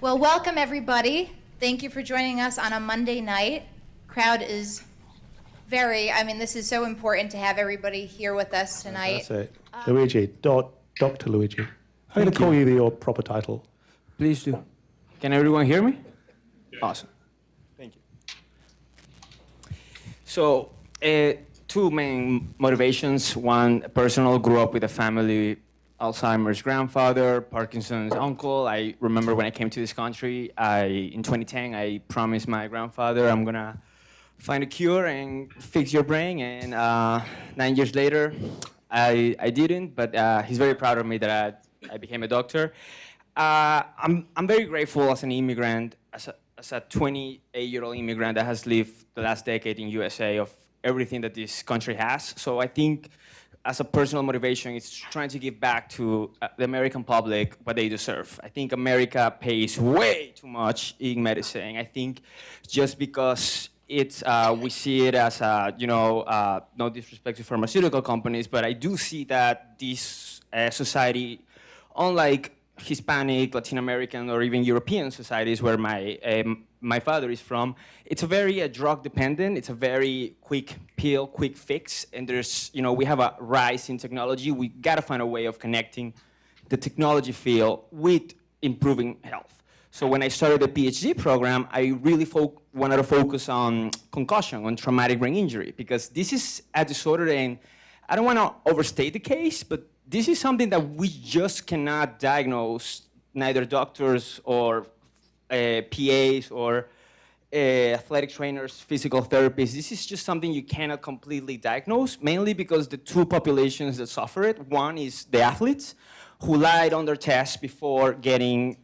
Well, welcome everybody. Thank you for joining us on a Monday night. Crowd is this is so important to have everybody here with us tonight. That's it. Luigi, Dr. Luigi. I'm going to call you your proper title. Please do. Can everyone hear me? Yeah. Awesome. Thank you. So, two main motivations. One, personal, grew up with a family, Alzheimer's grandfather, Parkinson's uncle. I remember when I came to this country, in 2010, I promised my grandfather I'm going to find a cure and fix your brain. And 9 years later, I didn't, but he's very proud of me that I became a doctor. I'm very grateful as an immigrant, as a 28-year-old immigrant that has lived the last decade in USA of everything that this country has. So I think as a personal motivation, it's trying to give back to the American public what they deserve. I think America pays way too much in medicine. I think just because we see it as no disrespect to pharmaceutical companies, but I do see that this society, unlike Hispanic, Latin American, or even European societies where my father is from, it's a very drug dependent. It's a very quick pill, quick fix, and we have a rise in technology. We gotta find a way of connecting the technology field with improving health. So when I started the PhD program, I really wanted to focus on concussion, on traumatic brain injury, because this is a disorder, and I don't want to overstate the case, but this is something that we just cannot diagnose, neither doctors or PAs or athletic trainers, physical therapists. This is just something you cannot completely diagnose, mainly because the two populations that suffer it, one is the athletes who lied on their tests before getting,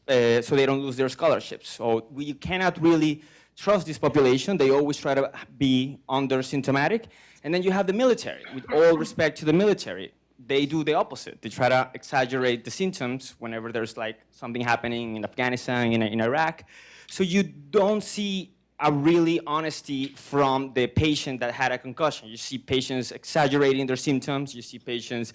so they don't lose their scholarships. So you cannot really trust this population. They always try to be under-symptomatic. And then you have the military. With all respect to the military, they do the opposite. They try to exaggerate the symptoms whenever there's like something happening in Afghanistan, in Iraq. So you don't see a really honesty from the patient that had a concussion. You see patients exaggerating their symptoms. You see patients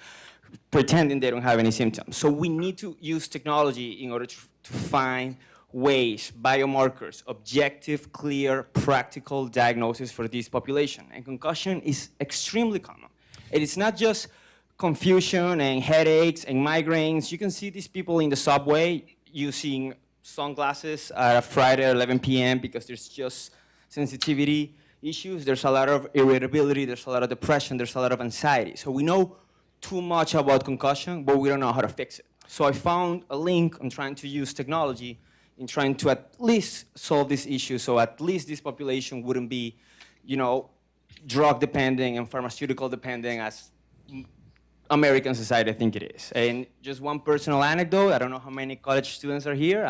pretending they don't have any symptoms. So we need to use technology in order to find ways, biomarkers, objective, clear, practical diagnosis for this population. And concussion is extremely common. And it's not just confusion and headaches and migraines. You can see these people in the subway using sunglasses at a Friday at 11 p.m. because there's just sensitivity issues. There's a lot of irritability. There's a lot of depression. There's a lot of anxiety. So we know too much about concussion, but we don't know how to fix it. So I found a link. I'm trying to use technology in trying to at least solve this issue, so at least this population wouldn't be, drug dependent and pharmaceutical dependent as American society I think it is. And just one personal anecdote, I don't know how many college students are here.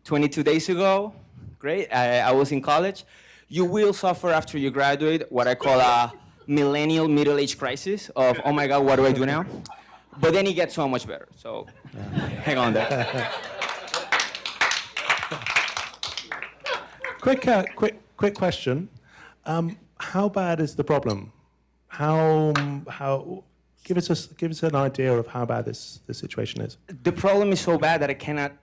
22 days ago, great, I was in college. You will suffer after you graduate what I call a millennial middle-age crisis of, oh my God, what do I do now? But then it gets so much better, so hang on there. Quick question. How bad is the problem? Give us an idea of how bad this situation is. The problem is so bad that I cannot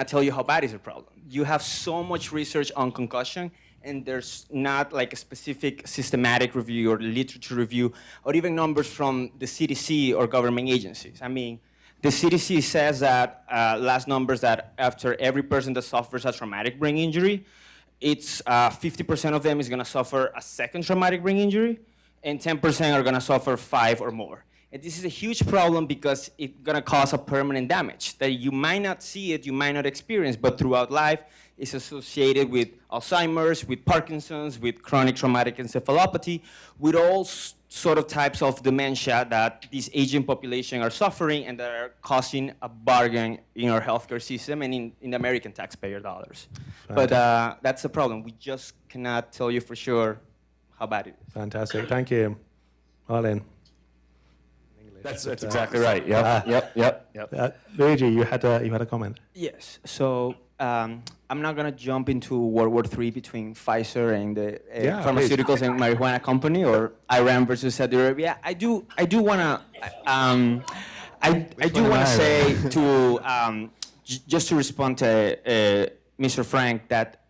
tell you how bad is the problem. You have so much research on concussion, and there's not like a specific systematic review or literature review, or even numbers from the CDC or government agencies. I mean, the CDC says that, last numbers, that after every person that suffers a traumatic brain injury, it's 50% of them is gonna suffer a second traumatic brain injury, and 10% are gonna suffer 5 or more. And this is a huge problem because it's gonna cause a permanent damage that you might not see it, you might not experience, but throughout life, it's associated with Alzheimer's, with Parkinson's, with chronic traumatic encephalopathy, with all sort of types of dementia that this aging population are suffering and that are causing a bargain in our healthcare system and in American taxpayer dollars. Fantastic. But that's the problem. We just cannot tell you for sure how bad it is. Fantastic. Thank you. Marlene. That's exactly right. Yep. Luigi, you had a comment. Yes. So I'm not gonna jump into World War III between Pfizer and the pharmaceuticals and marijuana company, or Iran versus Saudi Arabia. I do wanna I do want to say just to respond to Mr. Frank that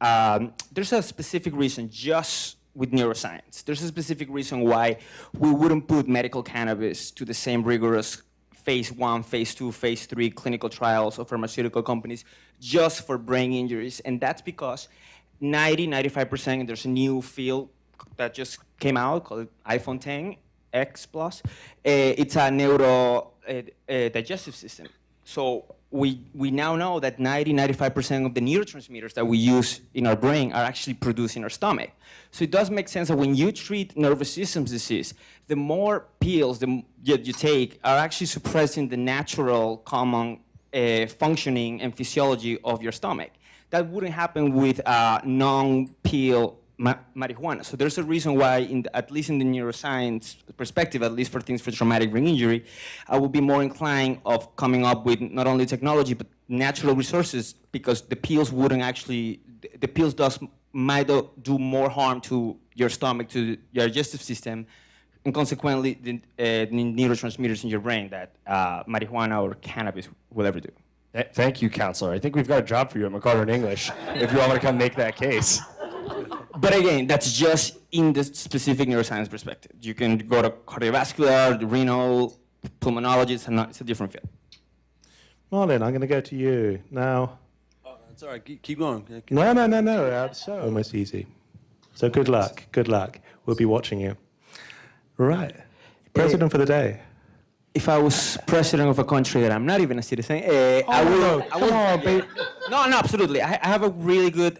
there's a specific reason just with neuroscience. There's a specific reason why we wouldn't put medical cannabis to the same rigorous phase 1, phase 2, phase 3 clinical trials of pharmaceutical companies just for brain injuries. And that's because 95%, there's a new field that just came out called iPhone 10 X Plus. It's a neuro digestive system. So we now know that 95% of the neurotransmitters that we use in our brain are actually produced in our stomach. So it does make sense that when you treat nervous system disease, the more pills that you take are actually suppressing the natural common functioning and physiology of your stomach. That wouldn't happen with non-pill marijuana. So there's a reason why, at least in the neuroscience perspective, at least for things for traumatic brain injury, I would be more inclined of coming up with not only technology, but natural resources, because the pills wouldn't actually, the pills might do more harm to your stomach, to your digestive system, and consequently the neurotransmitters in your brain that marijuana or cannabis will ever do. Thank you, counselor. I think we've got a job for you at McCarter in English if you want to come make that case. But again, that's just in the specific neuroscience perspective. You can go to cardiovascular, renal, pulmonologist, and it's a different field. Marlon, I'm going to go to you now. Oh, that's all right. Keep going. No. It's almost easy. So good luck. Good luck. We'll be watching you. Right. President for the day. If I was president of a country that I'm not even a citizen, I would. No, absolutely. I have a really good.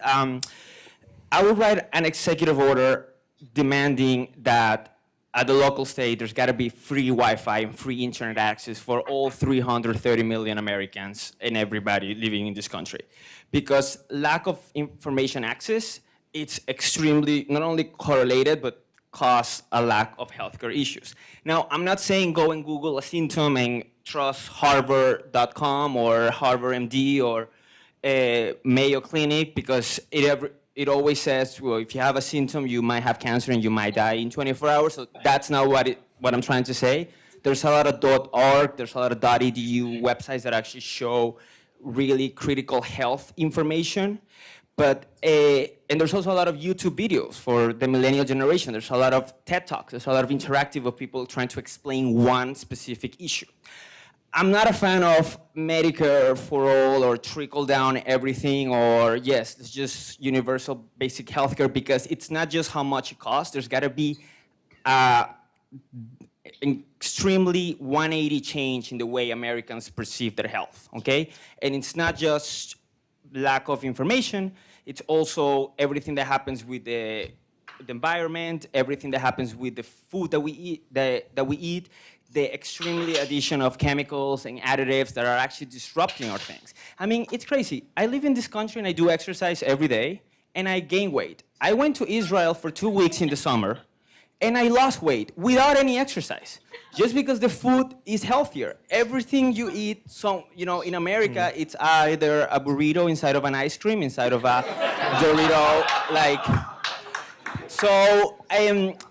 I would write an executive order demanding that at the local state there's got to be free Wi-Fi and free internet access for all 330 million Americans and everybody living in this country, because lack of information access, it's extremely not only correlated but cause a lack of healthcare issues. Now, I'm not saying go and Google a symptom and trust Harvard.com or Harvard MD or Mayo Clinic, because it always says, well, if you have a symptom, you might have cancer and you might die in 24 hours. So that's not what I'm trying to say. There's a lot of .org, there's a lot of .edu websites that actually show really critical health information. But, and there's also a lot of YouTube videos for the millennial generation. There's a lot of TED Talks. There's a lot of interactive of people trying to explain one specific issue. I'm not a fan of Medicare for all or trickle down everything, or yes, it's just universal basic healthcare, because it's not just how much it costs. There's got to be extremely 180 change in the way Americans perceive their health, okay? And it's not just lack of information, it's also everything that happens with the environment, everything that happens with the food that we eat, the extremely addition of chemicals and additives that are actually disrupting our things. I mean, it's crazy. I live in this country and I do exercise every day, and I gain weight. I went to Israel for 2 weeks in the summer, and I lost weight without any exercise, just because the food is healthier. Everything you eat, so, you know, in America, it's either a burrito inside of an ice cream, inside of a Dorito, like, so, and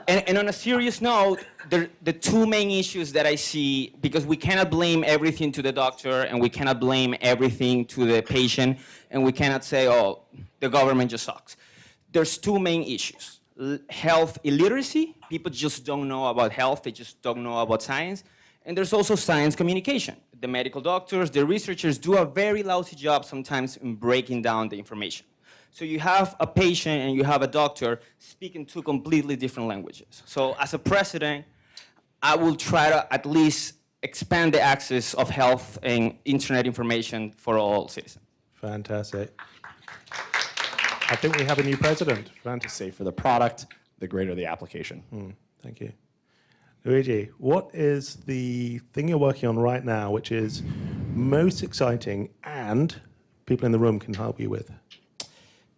on a serious note, the two main issues that I see, because we cannot blame everything to the doctor and we cannot blame everything to the patient, and we cannot say, oh, the government just sucks. There's two main issues. Health illiteracy, people just don't know about health, they just don't know about science. And there's also science communication. The medical doctors, the researchers do a very lousy job sometimes in breaking down the information. So you have a patient and you have a doctor speaking two completely different languages. So as a president, I will try to at least expand the access of health and internet information for all citizens. Fantastic. I think we have a new president. Say for the product, the greater the application. Thank you. Luigi, what is the thing you're working on right now which is most exciting and people in the room can help you with?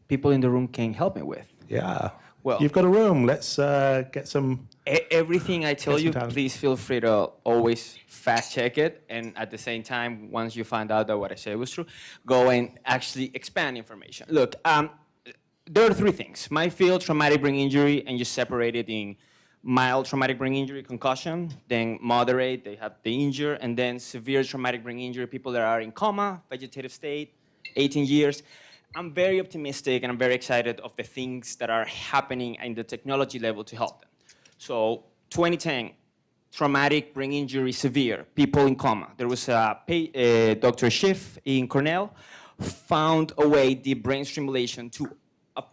People in the room can help me with. Yeah. Well, you've got a room. Let's get some. Everything I tell Get some you, talent. please feel free to always fact check it. And at the same time, once you find out that what I said was true, go and actually expand information. Look, there are three things. My field, traumatic brain injury, and you separate it in mild traumatic brain injury, concussion, then moderate, they have the injury, and then severe traumatic brain injury, people that are in coma, vegetative state, 18 years. I'm very optimistic and I'm very excited of the things that are happening in the technology level to help them. So 2010, traumatic brain injury, severe, people in coma. There was Dr. Schiff in Cornell found a way, deep brain stimulation, to a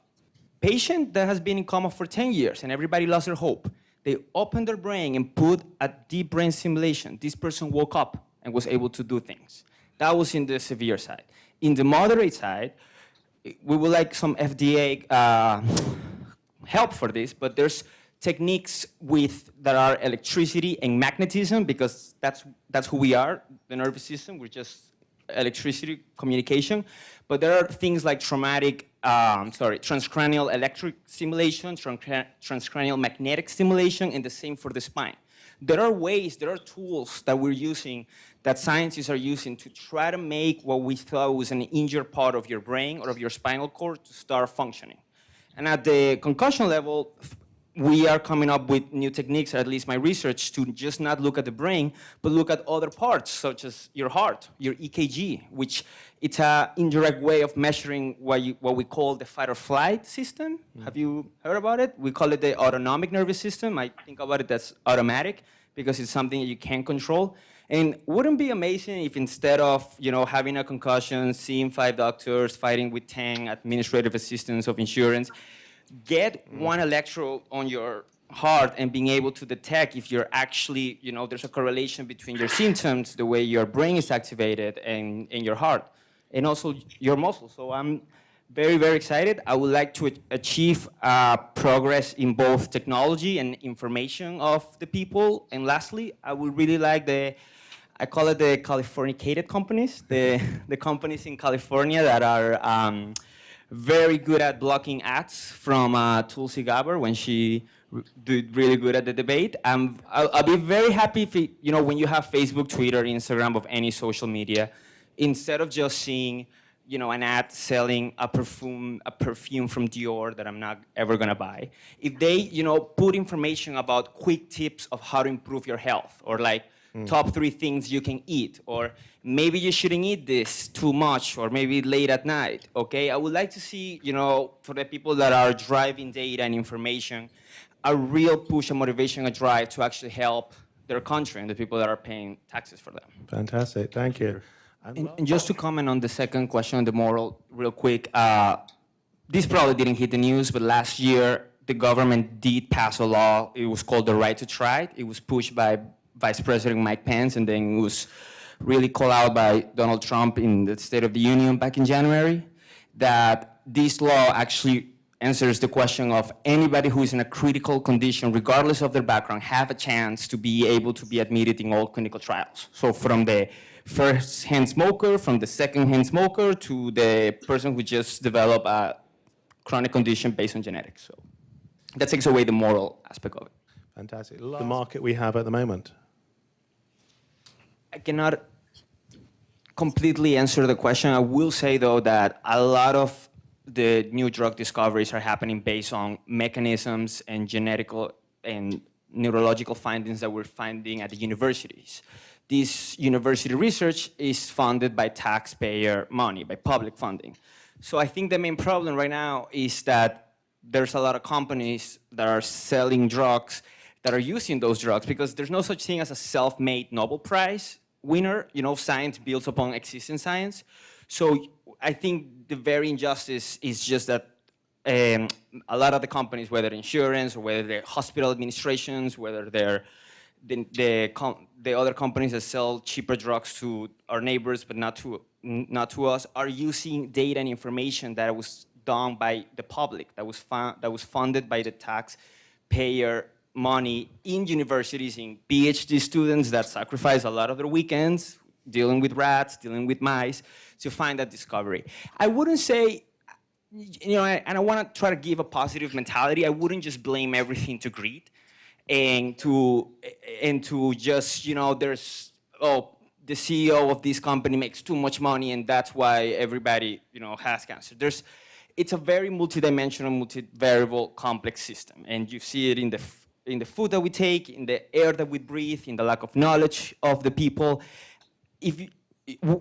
patient that has been in coma for 10 years and everybody lost their hope. They opened their brain and put a deep brain stimulation. This person woke up and was able to do things. That was in the severe side. In the moderate side, we would like some FDA help for this, but there's techniques that are electricity and magnetism, because that's who we are, the nervous system. We're just electricity communication. But there are things like transcranial electric stimulation, transcranial magnetic stimulation, and the same for the spine. There are tools that we're using, that scientists are using to try to make what we thought was an injured part of your brain or of your spinal cord to start functioning. And at the concussion level, we are coming up with new techniques, or at least my research, to just not look at the brain, but look at other parts, such as your heart, your EKG, which it's an indirect way of measuring what we call the fight or flight system. Have you heard about it? We call it the autonomic nervous system. I think about it as automatic, because it's something that you can't control. And wouldn't it be amazing if, instead of having a concussion, seeing 5 doctors, fighting with 10 administrative assistants of insurance, get one electrode on your heart and being able to detect if you're actually, there's a correlation between your symptoms, the way your brain is activated, and your heart, and also your muscles. So I'm very, very excited. I would like to achieve progress in both technology and information of the people. And lastly, I would really like I call it the Californicated companies, the companies in California that are very good at blocking ads from Tulsi Gabbard when she did really good at the debate. I'll be very happy if, when you have Facebook, Twitter, Instagram, of any social media, instead of just seeing, an ad selling a perfume from Dior that I'm not ever gonna buy, if they, put information about quick tips of how to improve your health, or like top 3 things you can eat, or maybe you shouldn't eat this too much, or maybe late at night, okay? I would like to see, for the people that are driving data and information, a real push, a motivation, a drive to actually help their country and the people that are paying taxes for them. Fantastic, thank you. And just to comment on the second question on the moral real quick, this probably didn't hit the news, but last year the government did pass a law. It was called the Right to Try. It was pushed by Vice President Mike Pence, and then it was really called out by Donald Trump in the State of the Union back in January, that this law actually answers the question of anybody who is in a critical condition, regardless of their background, have a chance to be able to be admitted in all clinical trials. So from the first-hand smoker, from the second-hand smoker, to the person who just developed a chronic condition based on genetics. So that takes away the moral aspect of it. Fantastic. The market we have at the moment. I cannot completely answer the question. I will say, though, that a lot of the new drug discoveries are happening based on mechanisms and genetical and neurological findings that we're finding at the universities. This university research is funded by taxpayer money, by public funding. So I think the main problem right now is that there's a lot of companies that are selling drugs that are using those drugs, because there's no such thing as a self-made Nobel Prize winner. Science builds upon existing science. So I think the very injustice is just that a lot of the companies, whether insurance or whether they're hospital administrations, whether they're the other companies that sell cheaper drugs to our neighbors but not to us, are using data and information that was done by the public, that was funded by the taxpayer money in universities, in PhD students that sacrifice a lot of their weekends dealing with rats, dealing with mice, to find that discovery. I wouldn't say, and I want to try to give a positive mentality, I wouldn't just blame everything to greed and to just, there's, the CEO of this company makes too much money and that's why everybody, has cancer. It's a very multidimensional, multivariable, complex system, and you see it in the food that we take, in the air that we breathe, in the lack of knowledge of the people. If you,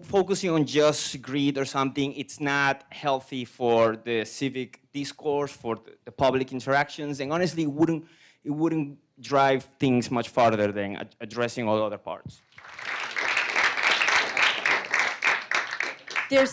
focusing on just greed or something, it's not healthy for the civic discourse, for the public interactions, and honestly, it wouldn't drive things much farther than addressing all other parts. There's